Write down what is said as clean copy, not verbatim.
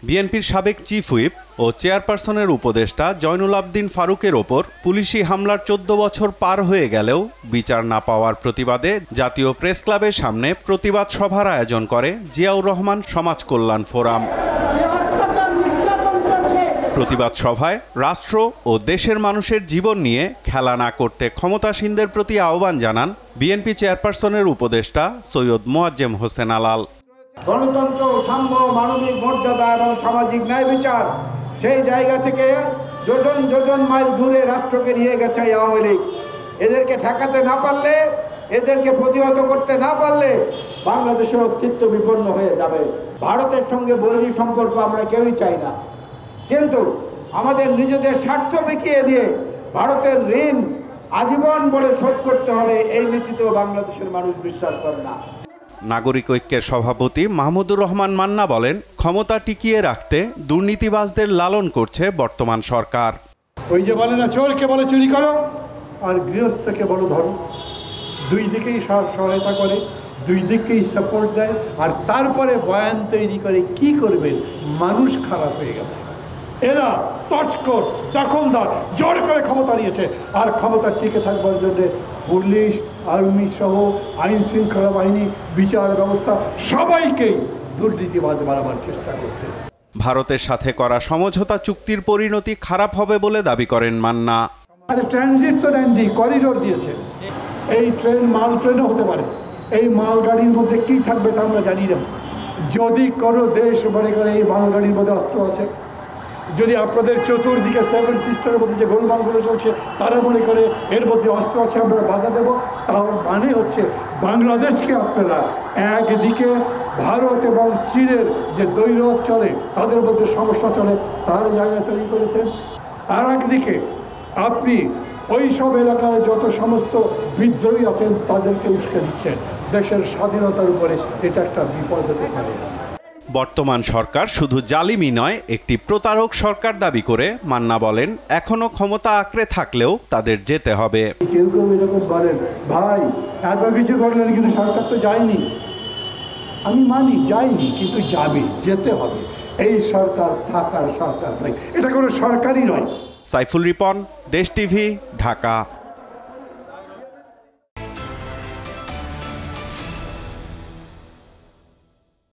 বিএনপির সাবেক chief whip ও চেয়ারপারসনের উপদেষ্টা জয়নুল আবদিন ফারুকের ওপর পুলিশি হামলার 14 বছর পার হয়ে গেলেও বিচার না পাওয়ার প্রতিবাদে জাতীয় প্রেস ক্লাবের সামনে প্রতিবাদ সভার আয়োজন করে জিয়াউর রহমান সমাজ কল্যাণ ফোরাম। প্রতিবাদ সভায় রাষ্ট্র ও দেশের মানুষের জীবন নিয়ে খেলা না করতে ক্ষমতাসীনদের প্রতি আহ্বান জানান বিএনপি চেয়ারপারসনের উপদেষ্টা সৈয়দ মোয়াজ্জেম হোসেন আলাল। গণতন্ত্র, সাম্য, মানবিক মর্যাদা এবং সামাজিক ন্যায় বিচার সেই জায়গা থেকে যোজন যোজন মাইল দূরে রাষ্ট্রকে নিয়ে গেছে আওয়ামী লীগ। এদেরকে ঠেকাতে না পারলে, এদেরকে প্রতিহত করতে না পারলে বাংলাদেশের অস্তিত্ব বিপন্ন হয়ে যাবে। ভারতের সঙ্গে বৈরী সম্পর্ক আমরা কেউই চাই না, কিন্তু আমাদের নিজেদের স্বার্থ বিকিয়ে দিয়ে ভারতের ঋণ আজীবন বলে শোধ করতে হবে, এই নীতিতেও বাংলাদেশের মানুষ বিশ্বাস করে না। নাগরিক ঐক্যের সভাপতি মাহমুদুর রহমান মান্না বলেন, ক্ষমতা টিকিয়ে রাখতে দুর্নীতিবাজদের লালন করছে বর্তমান সরকার। ওই যে বলে না, চোরকে বলে চুরি করো আর গৃহস্থকে বলো ধরো, দুই দিকেই সহায়তা করে, দুই দিকেই সাপোর্ট দেয়, আর তারপরে বয়ান তৈরি করে কি করবেন, মানুষ খারাপ হয়ে গেছে। এরা তস্কর, দখলদার, জোর করে ক্ষমতা নিয়েছে, আর ক্ষমতা টিকে থাকবার জন্য পুলিশ, আর্মি সহ আইন শৃঙ্খলা বাহিনী, বিচার ব্যবস্থা সবাইকেই দুর্নীতিবাজ বানাবার চেষ্টা করছে। ভারতের সাথে করা সমঝোতা চুক্তির পরিণতি খারাপ হবে বলে দাবি করেন মান্না। আরে ট্রানজিট তো দেননি, করিডোর দিয়েছে। এই ট্রেন মাল ট্রেনও হতে পারে, এই মালগাড়ির মধ্যে কি থাকবে তা আমরা জানি না। যদি কোনো দেশ মনে করে এই মালগাড়ির মধ্যে অস্ত্র আছে, যদি আপনাদের চতুর্দিকে সেভেন সিস্টারের মধ্যে যে গোলমালগুলো চলছে তারা মনে করে এর মধ্যে অস্ত্র আছে, আমরা বাধা দেব, তার মানে হচ্ছে বাংলাদেশকে আপনারা একদিকে ভারত এবং চীনের যে দ্বৈরথ চলে, তাদের মধ্যে সমস্যা চলে, তার জায়গায় তৈরি করেছেন। আর একদিকে আপনি ওই সব এলাকায় যত সমস্ত বিদ্রোহী আছেন তাদেরকে উস্কে দিচ্ছেন। দেশের স্বাধীনতার উপরে এটা একটা বিপদ হতে পারে। বর্তমান সরকার শুধু জালিমি নয়, একটি প্রতারক সরকার দাবি করে মান্না বলেন, এখনো ক্ষমতা আঁকড়ে থাকলেও তাদের যেতে হবে। কেউ কেউ এরকম বলেন, ভাই এত কিছু করলেন কিন্তু সরকার তো যায়নি। আমি মানি যায়নি, কিন্তু যাবে, যেতে হবে। এই সরকার থাকার সরকার নয়, এটা কোনো সরকারই নয়। সাইফুল রিপন, দেশ টিভি, ঢাকা।